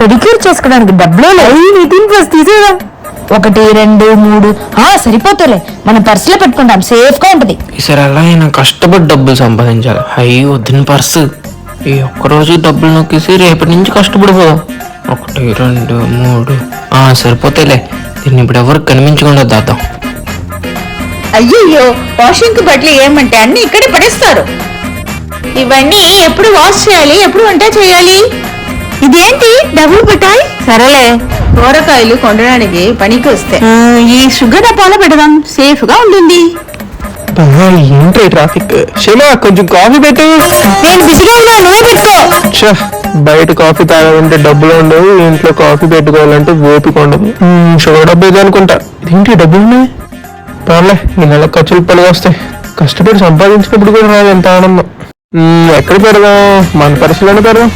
Pedicure చేసుకోవడానికి డబ్బులు తీసేదా 1 2 3 సరిపోతాలే. మనం పర్సులో పెట్టుకుంటాం, సేఫ్ గా ఉంటది. ఈసారి ఎలా అయినా కష్టపడి డబ్బులు సంపాదించాలి. అయ్యి వద్దని పర్సు ఈ ఒక్కరోజు డబ్బులు నొక్కేసి రేపటి నుంచి కష్టపడిపోదాం. 1 2 3 సరిపోతాయిలే. దీన్ని ఇప్పుడు ఎవరికి కనిపించకుండా దాద్దాం. అయ్యయ్యో, వాషింగ్ కు బట్టలు ఏమంటే అన్ని ఇక్కడే పడేస్తారు. ఇవన్నీ ఎప్పుడు వాష్ చేయాలి, ఎప్పుడు వంట చేయాలి? ఇదేంటి డబ్బులు పెట్టాయి? సరేలే, కూరగాయలు కొనడానికి పనికి వస్తే ఈ షుగర్ డబ్బాలో పెడదాం, సేఫ్ గా ఉంటుంది. ఏంటి ట్రాఫిక్? శిలా కొంచెం కాఫీ పెట్టు. నేను బిజీగా ఉన్నా, నువ్వే పెట్టుకో. బయట కాఫీ తాగాలంటే డబ్బులు ఉండవు, ఇంట్లో కాఫీ పెట్టుకోవాలంటే ఓపిక ఉండదు. షుగర్ డబ్బు ఇది అనుకుంటా. ఇదేంటి డబ్బులు ఉన్నాయి? పర్లే, ఈ నెల ఖర్చులు పనులు వస్తాయి. కష్టపడి సంపాదించినప్పుడు కూడా రాదు ఎంత ఆనందం. ఎక్కడ పెడదాం? మన పరిస్థితులను పెడదాం.